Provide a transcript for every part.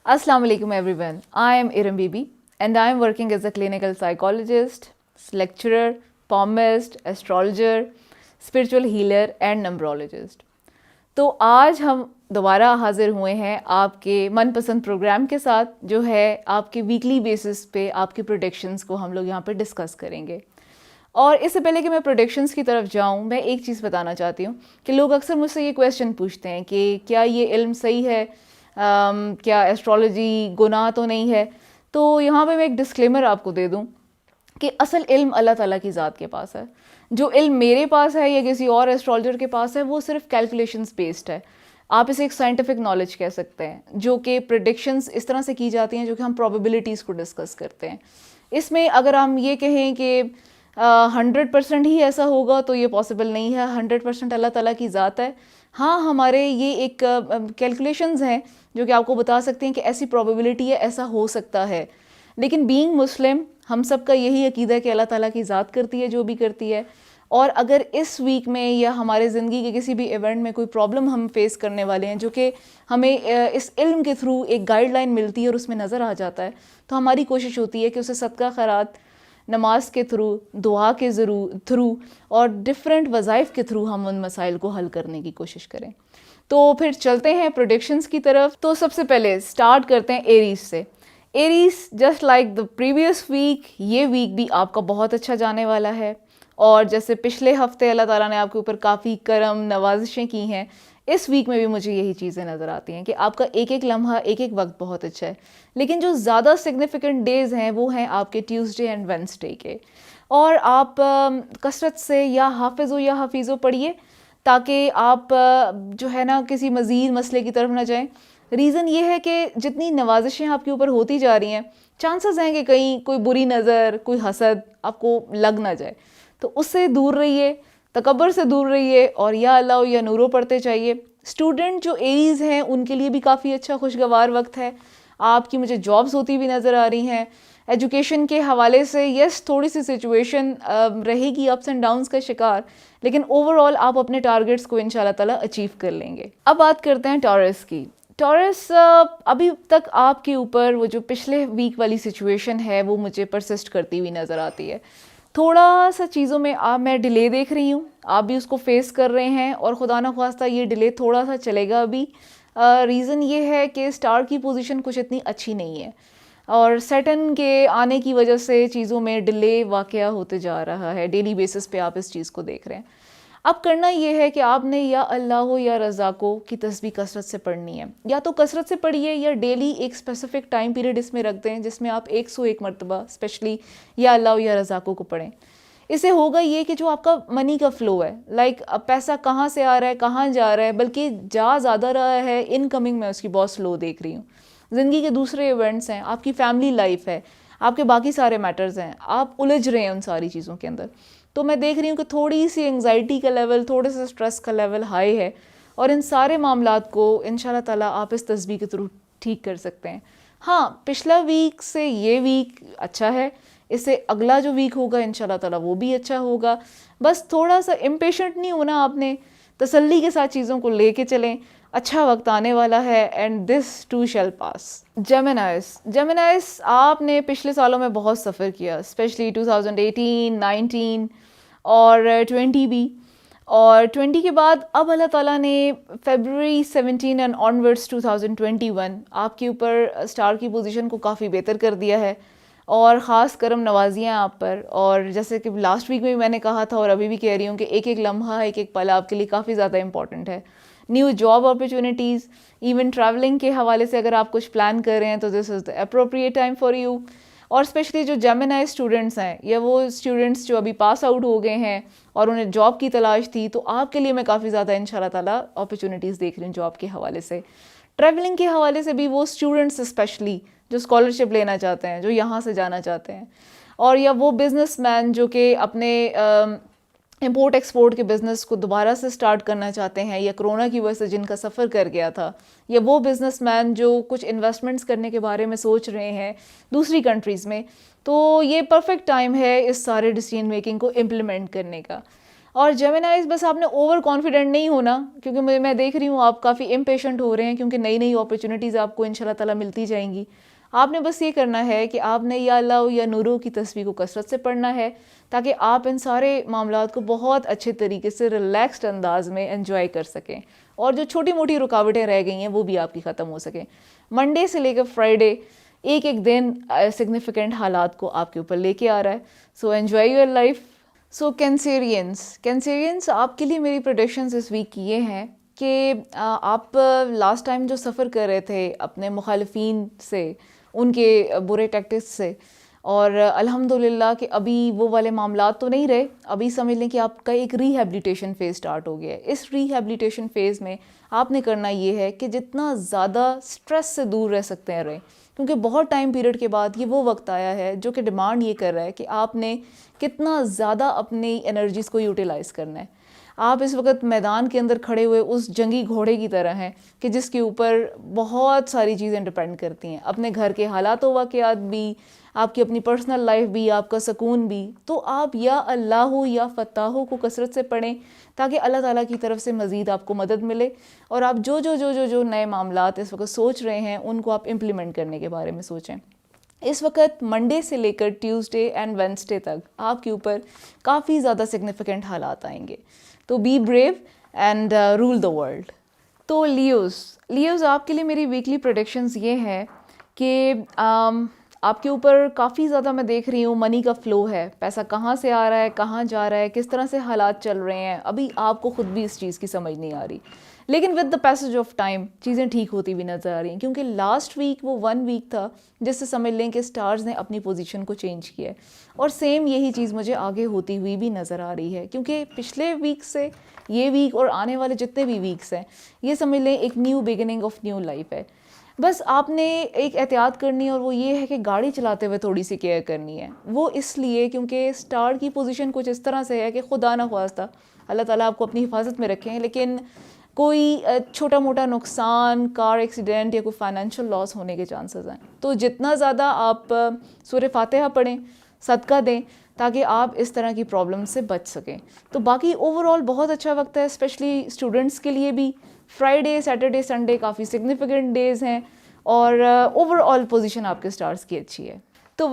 Assalamu alaikum everyone. I am Iram Bibi and I am working as a clinical psychologist, lecturer, palmist, astrologer, spiritual healer and numerologist. तो आज हम दोबारा हाजिर हुए हैं आपके मनपसंद प्रोग्राम के साथ, जो है आपके वीकली बेसिस पे आपके प्रोडिक्शंस को हम लोग यहाँ पे डिस्कस करेंगे। और इससे पहले कि मैं प्रोडिक्शंस की तरफ जाऊँ, मैं एक चीज़ बताना चाहती हूँ कि लोग अक्सर मुझसे ये क्वेश्चन पूछते हैं कि क्या ये इल्म सही है, क्या एस्ट्रोलॉजी गुनाह तो नहीं है। तो यहाँ पे मैं एक डिस्क्लेमर आपको दे दूँ कि असल इल्म अल्लाह ताला की ज़ात के पास है। जो इल्म मेरे पास है या किसी और एस्ट्रोलॉजर के पास है, वो सिर्फ कैलकुलेशंस बेस्ड है। आप इसे एक साइंटिफिक नॉलेज कह सकते हैं, जो कि प्रेडिक्शंस इस तरह से की जाती हैं जो कि हम प्रोबेबिलिटीज़ को डिस्कस करते हैं। इसमें अगर हम ये कहें कि 100% ही ऐसा होगा तो ये पॉसिबल नहीं है। 100% अल्लाह ताला की ज़ात है। हाँ, हमारे ये एक कैलकुलेशंस हैं जो कि आपको बता सकते हैं कि ऐसी प्रोबेबिलिटी है, ऐसा हो सकता है। लेकिन बीइंग मुस्लिम, हम सब का यही अकीदा है कि अल्लाह ताला की ज़ात करती है जो भी करती है। और अगर इस वीक में या हमारे ज़िंदगी के किसी भी इवेंट में कोई प्रॉब्लम हम फेस करने वाले हैं, जो कि हमें इस इल्म के थ्रू एक गाइडलाइन मिलती है और उसमें नज़र आ जाता है, तो हमारी कोशिश होती है कि उसे सदका खैरात, नमाज के थ्रू, दुआ के थ्रू और डिफरेंट वज़ाइफ के थ्रू हम उन मसाइल को हल करने की कोशिश करें। तो फिर चलते हैं प्रेडिक्शंस की तरफ। तो सबसे पहले स्टार्ट करते हैं एरीज से। Aries, just like the previous week, ये वीक भी आपका बहुत अच्छा जाने वाला है। और जैसे पिछले हफ्ते अल्लाह ताला ने आपके ऊपर काफ़ी करम नवाजिशें की हैं, इस वीक में भी मुझे यही चीज़ें नज़र आती हैं कि आपका एक एक लम्हा, एक एक वक्त बहुत अच्छा है। लेकिन जो ज़्यादा सिग्निफिकेंट डेज़ हैं वो हैं आपके ट्यूसडे एंड वेडनेसडे के। और आप कसरत से या हाफिज़ो या हफीज़ो पढ़िए, ताकि आप जो है ना किसी मज़ीद मसले की तरफ ना जाएं। रीज़न ये है कि जितनी नवाजिशें आपके ऊपर होती जा रही हैं, चांसेस हैं कि कहीं कोई बुरी नज़र, कोई हसद आपको लग ना जाए। तो उससे दूर रहिए, तकब्बर से दूर रहिए और या अल्लाह या नूरो पढ़ते चाहिए। स्टूडेंट जो एरीज़ हैं उनके लिए भी काफ़ी अच्छा खुशगवार वक्त है। आपकी मुझे जॉब्स होती हुई नज़र आ रही हैं। एजुकेशन के हवाले से यस, थोड़ी सी सिचुएशन रहेगी अप्स एंड डाउन्स का शिकार, लेकिन ओवरऑल आप अपने टारगेट्स को इंशाल्लाह ताला अचीव कर लेंगे। अब बात करते हैं टॉरस की। टॉरस, अभी तक आपके ऊपर वो जो पिछले वीक वाली सिचुएशन है वो मुझे परसिस्ट करती हुई नज़र आती है। थोड़ा सा चीज़ों में मैं डिले देख रही हूँ, आप भी उसको फेस कर रहे हैं और खुदा ना ख्वास्ता ये डिले थोड़ा सा चलेगा अभी। रीज़न ये है कि स्टार की पोजीशन कुछ इतनी अच्छी नहीं है और सैटर्न के आने की वजह से चीज़ों में डिले वाक़या होते जा रहा है। डेली बेसिस पे आप इस चीज़ को देख रहे हैं। अब करना ये है कि आपने या अल्लाह या रज़ाको की तस्बीह कसरत से पढ़नी है। या तो कसरत से पढ़िए या डेली एक स्पेसिफिक टाइम पीरियड इसमें रख दें जिसमें आप 101 मरतबा स्पेशली या अल्लाह या रज़ाको को पढ़ें। इससे होगा ये कि जो आपका मनी का फ़्लो है, लाइक अब पैसा कहाँ से आ रहा है, कहाँ जा रहा है, बल्कि जा ज़्यादा रहा है, इनकमिंग में उसकी बहुत स्लो देख रही हूँ। ज़िंदगी के दूसरे इवेंट्स हैं, आपकी फैमिली लाइफ है, आपके बाकी सारे मैटर्स हैं, आप उलझ रहे हैं उन सारी चीज़ों के अंदर। तो मैं देख रही हूँ कि थोड़ी सी एंग्जाइटी का लेवल, थोड़े से स्ट्रेस का लेवल हाई है और इन सारे मामलात को इंशाल्लाह ताला आप इस तस्बीह के थ्रू ठीक कर सकते हैं। हाँ, पिछला वीक से ये वीक अच्छा है, इससे अगला जो वीक होगा इंशाल्लाह ताला वो भी अच्छा होगा। बस थोड़ा सा इम्पेशेंट नहीं होना आपने, तसल्ली के साथ चीज़ों को लेके चलें। अच्छा वक्त आने वाला है एंड दिस टू शैल पास। जेमिनाइस, आपने पिछले सालों में बहुत सफ़र किया, स्पेशली 2018, 19 और 20 भी। और 20 के बाद अब अल्लाह ताला ने February 17 एंड ऑनवर्ड्स 2021 आपके ऊपर स्टार की पोजीशन को काफ़ी बेहतर कर दिया है और ख़ास करम नवाजियाँ आप पर। और जैसे कि लास्ट वीक में भी मैंने कहा था और अभी भी कह रही हूँ कि एक एक लम्हा, एक एक पल आपके लिए काफ़ी ज़्यादा इंपॉर्टेंट है। New job opportunities, even travelling के हवाले से अगर आप कुछ प्लान कर रहे हैं तो this is the appropriate time for you. और स्पेशली जो जेमिनाई स्टूडेंट्स हैं या वो स्टूडेंट्स जो अभी पास आउट हो गए हैं और उन्हें जॉब की तलाश थी, तो आपके लिए मैं काफ़ी ज़्यादा इंशाल्लाह ताला अपॉर्चुनिटीज़ देख रही हूँ जॉब के हवाले से। ट्रैवलिंग के हवाले से भी वो स्टूडेंट्स स्पेशली जो स्कॉलरशिप लेना चाहते हैं, जो यहाँ से जाना चाहते हैं, और या वो बिजनेसमैन जो कि अपने इंपोर्ट एक्सपोर्ट के बिज़नेस को दोबारा से स्टार्ट करना चाहते हैं या कोरोना की वजह से जिनका सफ़र कर गया था, या वो बिजनेसमैन जो कुछ इन्वेस्टमेंट्स करने के बारे में सोच रहे हैं दूसरी कंट्रीज़ में, तो ये परफेक्ट टाइम है इस सारे डिसीजन मेकिंग को इम्प्लीमेंट करने का। और जेमिनाइज बस आपने ओवर कॉन्फिडेंट नहीं होना, क्योंकि मैं देख रही हूँ आप काफ़ी इम्पेशेंट हो रहे हैं, क्योंकि नई नई अपॉर्चुनिटीज़ आपको इंशाल्लाह ताला मिलती जाएंगी। आपने बस ये करना है कि आपने या अल्लाह या नूरों की तस्वीर को कसरत से पढ़ना है, ताकि आप इन सारे मामलात को बहुत अच्छे तरीके से रिलैक्स्ड अंदाज में एंजॉय कर सकें, और जो छोटी मोटी रुकावटें रह गई हैं वो भी आपकी ख़त्म हो सकें। मंडे से लेकर फ्राइडे एक एक दिन सिग्निफिकेंट हालात को आपके ऊपर लेके आ रहा है। So enjoy your life. So Cancerians आपके लिए मेरी प्रेडिक्शंस इस वीक ये हैं कि आप लास्ट टाइम जो सफ़र कर रहे थे अपने मुखालिफिन से, उनके बुरे टैक्टिक्स से, और अल्हम्दुलिल्लाह कि अभी वो वाले मामलात तो नहीं रहे। अभी समझ लें कि आपका एक रिहैबिलिटेशन फ़ेज़ स्टार्ट हो गया है। इस रिहैबिलिटेशन फ़ेज़ में आपने करना ये है कि जितना ज़्यादा स्ट्रेस से दूर रह सकते हैं रहें, क्योंकि बहुत टाइम पीरियड के बाद ये वो वक्त आया है जो कि डिमांड ये कर रहा है कि आपने कितना ज़्यादा अपनी एनर्जीज़ को यूटिलाइज़ करना है। आप इस वक्त मैदान के अंदर खड़े हुए उस जंगी घोड़े की तरह हैं कि जिसके ऊपर बहुत सारी चीज़ें डिपेंड करती हैं, अपने घर के हालात वाक़यात भी, आपकी अपनी पर्सनल लाइफ भी, आपका सुकून भी। तो आप या अल्लाह या फ़त्ताह को कसरत से पढ़ें, ताकि अल्लाह ताला की तरफ से मज़ीद आपको मदद मिले, और आप जो नए मामलात इस वक्त सोच रहे हैं उनको आप इम्प्लीमेंट करने के बारे में सोचें। इस वक्त मंडे से लेकर ट्यूसडे एंड वेडनेसडे तक आपके ऊपर काफ़ी ज़्यादा सिग्निफिकेंट हालात आएंगे। तो be brave and rule the world. तो लियोज़ आपके लिए मेरी वीकली प्रेडिक्शंस ये हैं कि आपके ऊपर काफ़ी ज़्यादा मैं देख रही हूँ मनी का फ़्लो है। पैसा कहाँ से आ रहा है, कहाँ जा रहा है, किस तरह से हालात चल रहे हैं, अभी आपको ख़ुद भी इस चीज़ की समझ नहीं आ रही। लेकिन with the passage of time चीज़ें ठीक होती हुई नज़र आ रही हैं, क्योंकि लास्ट वीक वो 1 वीक था जिससे समझ लें कि स्टार्स ने अपनी पोजीशन को चेंज किया है, और सेम यही चीज़ मुझे आगे होती हुई भी नज़र आ रही है, क्योंकि पिछले वीक से ये वीक और आने वाले जितने भी वीक्स हैं, ये समझ लें एक new beginning of new life है। बस आपने एक एहतियात करनी है, और वो ये है कि गाड़ी चलाते हुए थोड़ी सी केयर करनी है। वो इसलिए क्योंकि स्टार की पोजीशन कुछ इस तरह से है कि खुदा ना ख्वास्ता अल्लाह ताला आपको अपनी हिफाजत में रखें, लेकिन कोई छोटा मोटा नुकसान, कार एक्सीडेंट या कोई फाइनेंशियल लॉस होने के चांसेस हैं। तो जितना ज़्यादा आप सूरह फातिहा पढ़ें, सदका दें, ताकि आप इस तरह की प्रॉब्लम से बच सकें। तो बाकी ओवरऑल बहुत अच्छा वक्त है, स्पेशली स्टूडेंट्स के लिए भी। फ्राइडे, सैटरडे, संडे काफ़ी सिग्निफिकेंट डेज़ हैं, और ओवरऑल पोजीशन आपके स्टार्स की अच्छी है। तो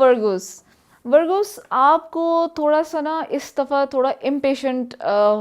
वर्गोस आपको थोड़ा सा ना इस दफ़ा थोड़ा इम्पेशेंट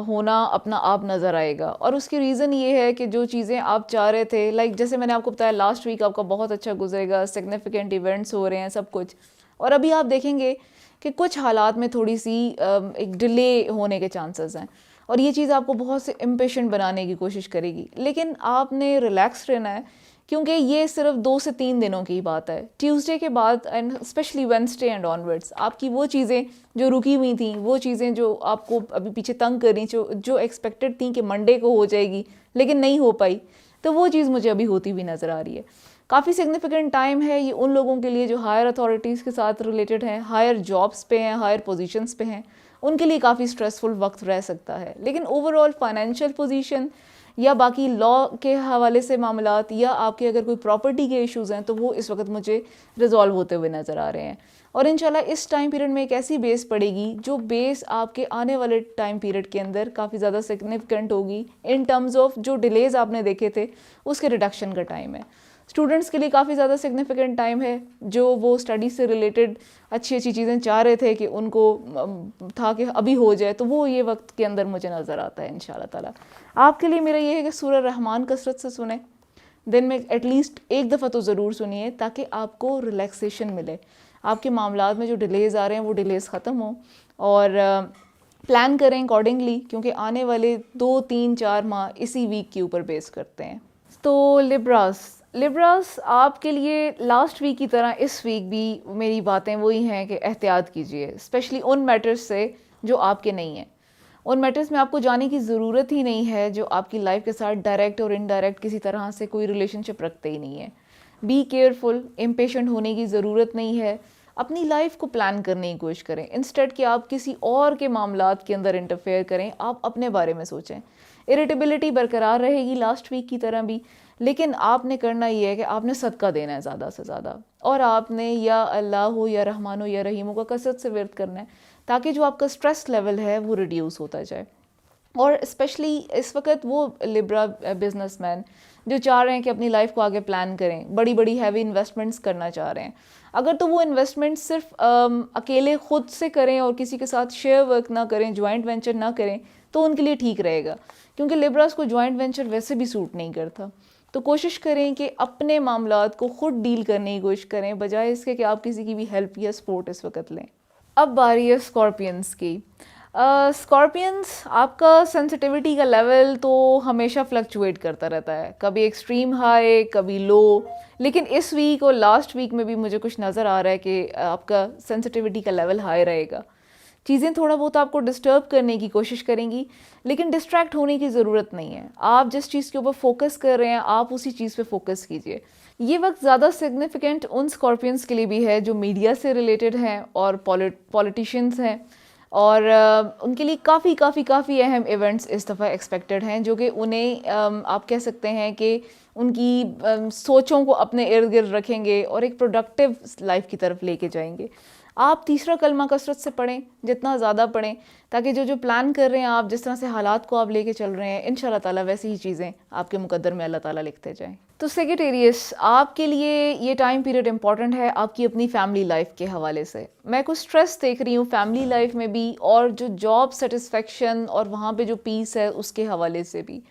होना अपना आप नज़र आएगा, और उसकी रीज़न ये है कि जो चीज़ें आप चाह रहे थे, लाइक जैसे मैंने आपको बताया लास्ट वीक आपका बहुत अच्छा गुजरेगा, सिग्निफिकेंट इवेंट्स हो रहे हैं सब कुछ, और अभी आप देखेंगे कि कुछ हालात में थोड़ी सी एक डिले होने के चांसेस हैं, और ये चीज़ आपको बहुत से इम्पेशेंट बनाने की कोशिश करेगी। लेकिन आपने रिलैक्स रहना है, क्योंकि ये सिर्फ 2 से 3 दिनों की बात है। ट्यूसडे के बाद and specially Wednesday and onwards आपकी वो चीज़ें जो रुकी हुई थी, वो चीज़ें जो आपको अभी पीछे तंग कर रही, जो एक्सपेक्टेड थी कि मंडे को हो जाएगी लेकिन नहीं हो पाई, तो वो चीज़ मुझे अभी होती हुई नज़र आ रही है। काफ़ी सिग्निफिकेंट टाइम है ये उन लोगों के लिए जो हायर अथॉरिटीज़ के साथ रिलेटेड हैं, हायर जॉब्स पे हैं, हायर पोजीशंस पे हैं, उनके लिए काफ़ी स्ट्रेसफुल वक्त रह सकता है। लेकिन ओवरऑल फाइनेंशियल पोजीशन या बाकी लॉ के हवाले से मामलात, या आपके अगर कोई प्रॉपर्टी के इश्यूज़ हैं, तो वो इस वक्त मुझे रिजॉल्व होते हुए नज़र आ रहे हैं। और इंशाल्लाह इस टाइम पीरियड में एक ऐसी बेस पड़ेगी जो बेस आपके आने वाले टाइम पीरियड के अंदर काफ़ी ज़्यादा सिग्निफिकेंट होगी इन टर्म्स ऑफ जो डिलेज़ आपने देखे थे उसके रिडक्शन का टाइम है। स्टूडेंट्स के लिए काफ़ी ज़्यादा सिग्निफिकेंट टाइम है, जो वो स्टडी से रिलेटेड अच्छी अच्छी चीज़ें चाह रहे थे कि उनको था कि अभी हो जाए, तो वो ये वक्त के अंदर मुझे नज़र आता है इंशाल्लाह ताला। आपके लिए मेरा ये है कि सूरह रहमान कसरत से सुने, दिन में एटलीस्ट एक दफ़ा तो ज़रूर सुनिए, ताकि आपको रिलैक्सेशन मिले, आपके मामलात में जो डिलेज़ आ रहे हैं वो डिलेज़ ख़त्म हों, और प्लान करें अकॉर्डिंगली, क्योंकि आने वाले 2, 3, 4 माह इसी वीक के ऊपर बेस करते हैं। तो लिब्रास आपके लिए लास्ट वीक की तरह इस वीक भी मेरी बातें वही हैं कि एहतियात कीजिए, स्पेशली उन मैटर्स से जो आपके नहीं हैं। उन मैटर्स में आपको जाने की ज़रूरत ही नहीं है जो आपकी लाइफ के साथ डायरेक्ट और इनडायरेक्ट किसी तरह से कोई रिलेशनशिप रखते ही नहीं है। बी केयरफुल, इम्पेशेंट होने की ज़रूरत नहीं है। अपनी लाइफ को प्लान करने की कोशिश करें, इंस्टेड कि आप किसी और के मामलात के अंदर इंटरफेयर करें, आप अपने बारे में सोचें। इरिटेबिलिटी बरकरार रहेगी लास्ट वीक की तरह भी, लेकिन आपने करना ये है कि आपने सदका देना है ज़्यादा से ज़्यादा, और आपने या अल्लाह हो या रहमान हो या रहीम का कसरत से विर्द करना है, ताकि जो आपका स्ट्रेस लेवल है वो रिड्यूस होता जाए। और स्पेशली इस वक्त वो लिब्रा बिजनेसमैन जो चाह रहे हैं कि अपनी लाइफ को आगे प्लान करें, बड़ी बड़ी हैवी इन्वेस्टमेंट्स करना चाह रहे हैं, अगर तो वो इन्वेस्टमेंट सिर्फ अकेले खुद से करें और किसी के साथ शेयर वर्क ना करें, जॉइंट वेंचर ना करें, तो उनके लिए ठीक रहेगा, क्योंकि लिब्रास को जॉइंट वेंचर वैसे भी सूट नहीं करता। तो कोशिश करें कि अपने मामलात को खुद डील करने की कोशिश करें, बजाय इसके कि आप किसी की भी हेल्प या सपोर्ट इस वक्त लें। अब बारी है स्कॉर्पियंस की। स्कॉर्पियंस, आपका सेंसिटिविटी का लेवल तो हमेशा फ्लक्चुएट करता रहता है, कभी एक्सट्रीम हाई कभी लो, लेकिन इस वीक और लास्ट वीक में भी मुझे कुछ नज़र आ रहा है कि आपका सेंसिटिविटी का लेवल हाई रहेगा। चीज़ें थोड़ा बहुत आपको डिस्टर्ब करने की कोशिश करेंगी, लेकिन डिस्ट्रैक्ट होने की ज़रूरत नहीं है। आप जिस चीज़ के ऊपर फोकस कर रहे हैं आप उसी चीज़ पे फोकस कीजिए। ये वक्त ज़्यादा सिग्निफिकेंट उन स्कॉर्पियंस के लिए भी है जो मीडिया से रिलेटेड हैं और पॉलिटिशियंस हैं, और उनके लिए काफ़ी अहम इवेंट्स इस दफ़ा एक्सपेक्टेड हैं, जो कि उन्हें आप कह सकते हैं कि उनकी सोचों को अपने इर्द गिर्द रखेंगे और एक प्रोडक्टिव लाइफ की तरफ लेके जाएंगे। आप तीसरा कलमा कसरत से पढ़ें, जितना ज़्यादा पढ़ें, ताकि जो जो प्लान कर रहे हैं आप, जिस तरह से हालात को आप लेके चल रहे हैं, इंशाल्लाह ताला वैसी ही चीज़ें आपके मुकद्दर में अल्लाह ताला लिखते जाएं। तो सेक्रेटेरियस, आपके लिए ये टाइम पीरियड इंपॉर्टेंट है आपकी अपनी फैमिली लाइफ के हवाले से। मैं कुछ स्ट्रेस देख रही हूँ फैमिली लाइफ में भी, और जो जॉब सेटिस्फेक्शन और वहाँ पे जो पीस है उसके हवाले से भी।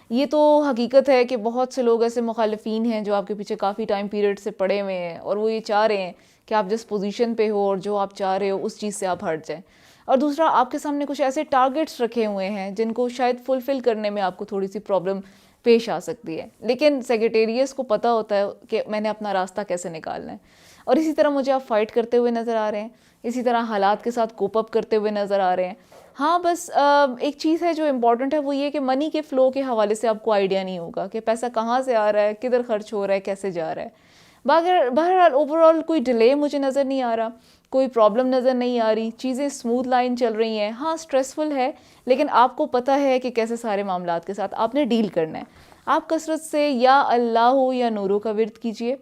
ये तो हकीकत है कि बहुत से लोग ऐसे मुखालिफिन हैं जो आपके पीछे काफ़ी टाइम पीरियड से पड़े हुए हैं, और वो ये चाह रहे हैं कि आप जिस पोजीशन पे हो और जो आप चाह रहे हो उस चीज़ से आप हट जाएं। और दूसरा, आपके सामने कुछ ऐसे टारगेट्स रखे हुए हैं जिनको शायद फुलफ़िल करने में आपको थोड़ी सी प्रॉब्लम पेश आ सकती है, लेकिन सेक्रेटेरियस को पता होता है कि मैंने अपना रास्ता कैसे निकालना है। और इसी तरह मुझे आप फाइट करते हुए नज़र आ रहे हैं, इसी तरह हालात के साथ कोप अप करते हुए नज़र आ रहे हैं। हाँ, बस एक चीज़ है जो इम्पॉर्टेंट है, वो ये कि मनी के फ़्लो के हवाले से आपको आइडिया नहीं होगा कि पैसा कहाँ से आ रहा है, किधर खर्च हो रहा है, कैसे जा रहा है। बहरहाल ओवरऑल कोई डिले मुझे नज़र नहीं आ रहा, कोई प्रॉब्लम नज़र नहीं आ रही, चीज़ें स्मूथ लाइन चल रही हैं। हाँ, स्ट्रेसफुल है, लेकिन आपको पता है कि कैसे सारे मामलात के साथ आपने डील करना है। आप कसरत से या अल्लाह हो या नूरों का विर्द कीजिए।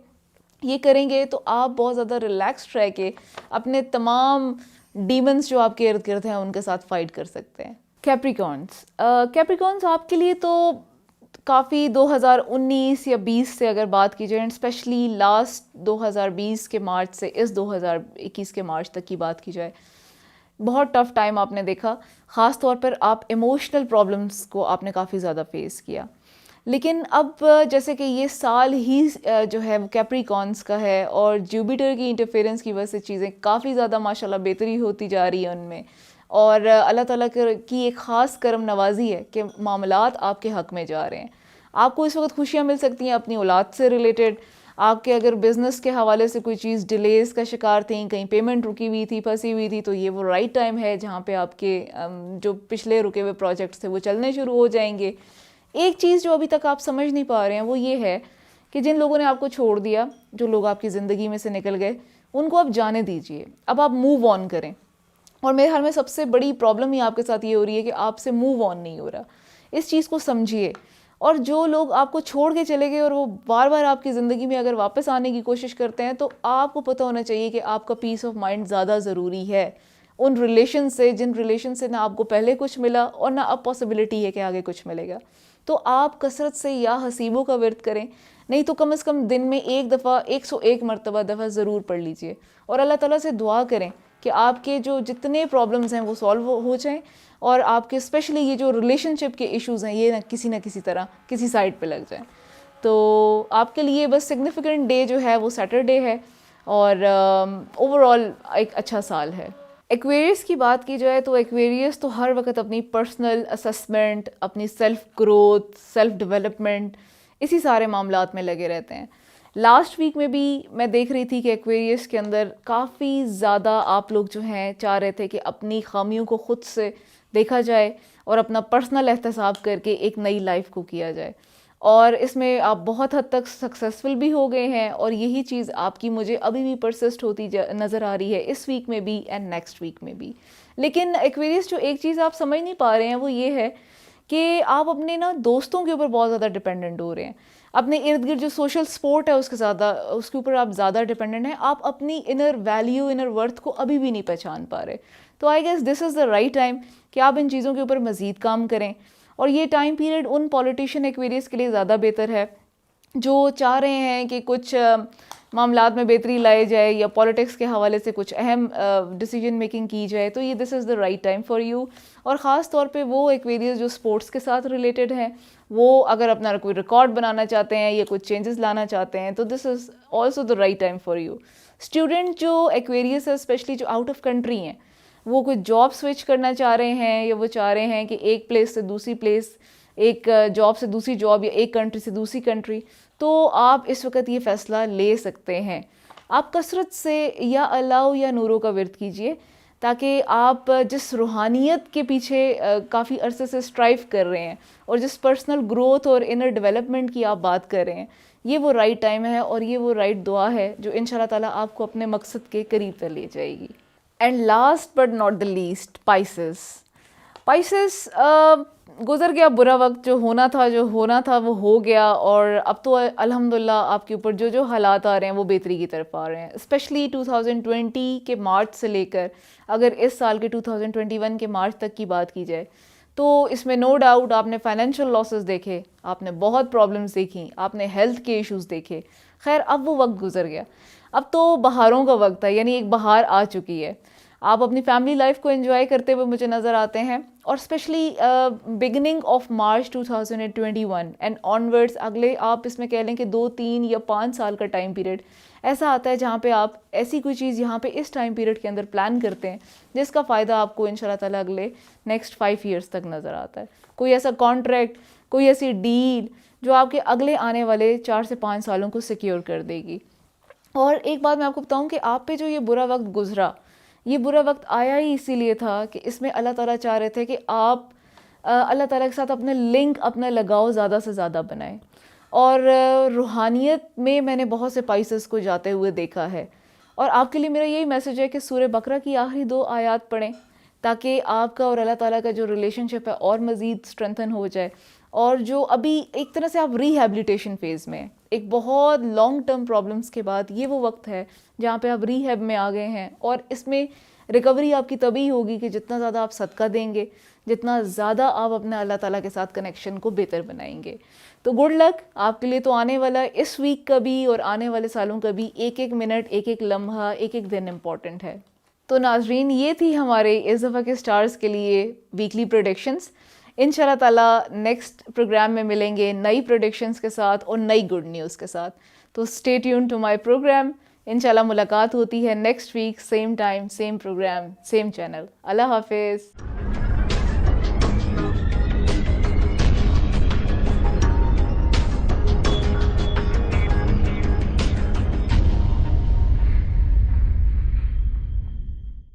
ये करेंगे तो आप बहुत ज़्यादा रिलैक्स्ड रह के अपने तमाम डीमंस जो आपके इर्द गिर्द हैं उनके साथ फाइट कर सकते हैं। कैप्रिकॉन्स आपके लिए तो काफ़ी 2019 या 20 से अगर बात की जाए, एंड स्पेशली लास्ट 2020 के मार्च से इस 2021 के मार्च तक की बात की जाए, बहुत टफ़ टाइम आपने देखा। ख़ास तौर पर आप इमोशनल प्रॉब्लम्स को आपने काफ़ी ज़्यादा फेस किया। लेकिन अब जैसे कि ये साल ही जो है वो कैप्रिकॉन्स का है, और जुपिटर की इंटरफेरेंस की वजह से चीज़ें काफ़ी ज़्यादा माशाल्लाह बेहतरी होती जा रही है उनमें, और अल्लाह ताला की एक ख़ास करम नवाजी है कि मामलात आपके हक़ में जा रहे हैं। आपको इस वक्त खुशियाँ मिल सकती हैं अपनी औलाद से रिलेटेड। आपके अगर बिज़नेस के हवाले से कोई चीज़ डिलेज़ का शिकार थी, कहीं पेमेंट रुकी हुई थी, फंसी हुई थी, तो ये वो राइट टाइम है जहाँ पे आपके जो पिछले रुके हुए प्रोजेक्ट्स थे वो चलने शुरू हो जाएंगे। एक चीज़ जो अभी तक आप समझ नहीं पा रहे हैं वो ये है कि जिन लोगों ने आपको छोड़ दिया, जो लोग आपकी ज़िंदगी में से निकल गए, उनको आप जाने दीजिए, अब आप मूव ऑन करें। और मेरे ख्याल में सबसे बड़ी प्रॉब्लम ही आपके साथ ये हो रही है कि आपसे मूव ऑन नहीं हो रहा। इस चीज़ को समझिए। और जो लोग आपको छोड़ के चले गए और वो बार बार आपकी ज़िंदगी में अगर वापस आने की कोशिश करते हैं, तो आपको पता होना चाहिए कि आपका पीस ऑफ माइंड ज़्यादा ज़रूरी है उन रिलेशन से, जिन रिलेशन से ना आपको पहले कुछ मिला और ना अब पॉसिबिलिटी है कि आगे कुछ मिलेगा। तो आप कसरत से या हसीबों का विर्द करें, नहीं तो कम से कम दिन में एक दफ़ा 101 दफ़ा ज़रूर पढ़ लीजिए, और अल्लाह ताला से दुआ करें कि आपके जो जितने प्रॉब्लम्स हैं वो सॉल्व हो जाएं, और आपके स्पेशली ये जो रिलेशनशिप के इश्यूज़ हैं ये ना किसी तरह किसी साइड पे लग जाएं। तो आपके लिए बस सिग्निफिकेंट डे जो है वो सैटरडे है, और ओवरऑल एक अच्छा साल है। एक्वेरियस की बात की जाए तो एक्वेरियस तो हर वक्त अपनी पर्सनल असेसमेंट, अपनी सेल्फ ग्रोथ, सेल्फ डेवलपमेंट, इसी सारे मामलात में लगे रहते हैं। लास्ट वीक में भी मैं देख रही थी कि एक्वेरियस के अंदर काफ़ी ज़्यादा आप लोग जो हैं चाह रहे थे कि अपनी खामियों को ख़ुद से देखा जाए और अपना पर्सनल एहतसाब करके एक नई लाइफ को किया जाए, और इसमें आप बहुत हद तक सक्सेसफुल भी हो गए हैं, और यही चीज़ आपकी मुझे अभी भी परसिस्ट होती नज़र आ रही है इस वीक में भी एंड नेक्स्ट वीक में भी। लेकिन एक्वेरियस जो एक चीज़ आप समझ नहीं पा रहे हैं वो ये है कि आप अपने ना दोस्तों के ऊपर बहुत ज़्यादा डिपेंडेंट हो रहे हैं, अपने इर्द गिर्द जो सोशल सपोर्ट है उसके ऊपर आप ज़्यादा डिपेंडेंट हैं। आप अपनी इनर वैल्यू, इनर वर्थ को अभी भी नहीं पहचान पा रहे। तो I guess this is the right time कि आप इन चीज़ों के ऊपर मज़ीद काम करें। और ये टाइम पीरियड उन पॉलिटिशियन एक्वेरियस के लिए ज़्यादा बेहतर है जो चाह रहे हैं कि कुछ मामलात में बेहतरी लाई जाए या पॉलिटिक्स के हवाले से कुछ अहम डिसीजन मेकिंग की जाए, तो ये this is the right time for you. और ख़ास तौर पे वो एक्वेरियस जो स्पोर्ट्स के साथ रिलेटेड हैं, वो अगर अपना कोई रिकॉर्ड बनाना चाहते हैं या कुछ चेंजेस लाना चाहते हैं, तो this is also the right time for you. Student जो एक्वेरियस है, स्पेशली जो आउट ऑफ कंट्री हैं, वो कुछ जॉब स्विच करना चाह रहे हैं या वो चाह रहे हैं कि एक प्लेस से दूसरी प्लेस, एक जॉब से दूसरी जॉब या एक कंट्री से दूसरी कंट्री, तो आप इस वक्त ये फ़ैसला ले सकते हैं। आप कसरत से या अल्लाह या नूरों का विर्द कीजिए, ताकि आप जिस रूहानियत के पीछे काफ़ी अरसे से स्ट्राइव कर रहे हैं और जिस पर्सनल ग्रोथ और इनर डेवलपमेंट की आप बात कर रहे हैं, ये वो राइट टाइम है और ये वो राइट दुआ है जो इंशाल्लाह ताला आपको अपने मकसद के करीब तक ले जाएगी। And last but not the least, spices गुज़र गया बुरा वक्त, जो होना था वो हो गया। और अब तो अल्हम्दुलिल्लाह आपके ऊपर जो जो हालात आ रहे हैं वो बेहतरी की तरफ आ रहे हैं। स्पेशली 2020 के मार्च से लेकर अगर इस साल के 2021 के मार्च तक की बात की जाए, तो इसमें नो डाउट आपने फाइनेंशियल लॉसेस देखे, आपने बहुत प्रॉब्लम्स देखी, आपने हेल्थ के इश्यूज़ देखे। खैर, अब वो वक्त गुज़र गया, अब तो बहारों का वक्त है, यानी एक बहार आ चुकी है। आप अपनी फैमिली लाइफ को एंजॉय करते हुए मुझे नज़र आते हैं। और specially beginning of March 2021 and onwards, अगले आप इसमें कह लें कि 2, 3 या 5 साल का टाइम पीरियड ऐसा आता है जहाँ पे आप ऐसी कोई चीज़ यहाँ पे इस टाइम पीरियड के अंदर प्लान करते हैं जिसका फ़ायदा आपको इंशाल्लाह ताला अगले नेक्स्ट 5 ईयर्स तक नज़र आता है। कोई ऐसा कॉन्ट्रैक्ट, कोई ऐसी डील जो आपके अगले आने वाले 4 से 5 सालों को सिक्योर कर देगी। और एक बात मैं आपको बताऊँ कि आप पे जो ये बुरा वक्त गुजरा, ये बुरा वक्त आया ही इसीलिए था कि इसमें अल्लाह ताला चाह रहे थे कि आप अल्लाह ताला के साथ अपना लिंक, अपना लगाव ज़्यादा से ज़्यादा बनाएं। और रूहानियत में मैंने बहुत से स्पाइसेस को जाते हुए देखा है। और आपके लिए मेरा यही मैसेज है कि सूरह बकरा की आखिरी 2 आयत पढ़ें, ताकि आपका और अल्लाह ताला का जो रिलेशनशिप है और मज़ीद स्ट्रेंथन हो जाए। और जो अभी एक तरह से आप रिहैबिलिटेशन फ़ेज़ में, एक बहुत लॉन्ग टर्म प्रॉब्लम्स के बाद ये वो वक्त है जहाँ पे आप रीहैब में आ गए हैं। और इसमें रिकवरी आपकी तभी होगी कि जितना ज़्यादा आप सदका देंगे, जितना ज़्यादा आप अपने अल्लाह ताला के साथ कनेक्शन को बेहतर बनाएंगे। तो गुड लक आपके लिए। तो आने वाला इस वीक का भी और आने वाले सालों का भी एक एक मिनट, एक एक लम्हा, एक एक दिन इम्पॉर्टेंट है। तो नाजरीन, ये थी हमारे इस दफ़ा के स्टार्स के लिए वीकली प्रेडिक्शंस। इंशाल्लाह ताला नेक्स्ट प्रोग्राम में मिलेंगे नई प्रेडिक्शंस के साथ और नई गुड न्यूज़ के साथ। तो stay tune to my programme. इंशाल्लाह मुलाकात होती है next week, same time, same programme, same channel. Allah हाफिज़।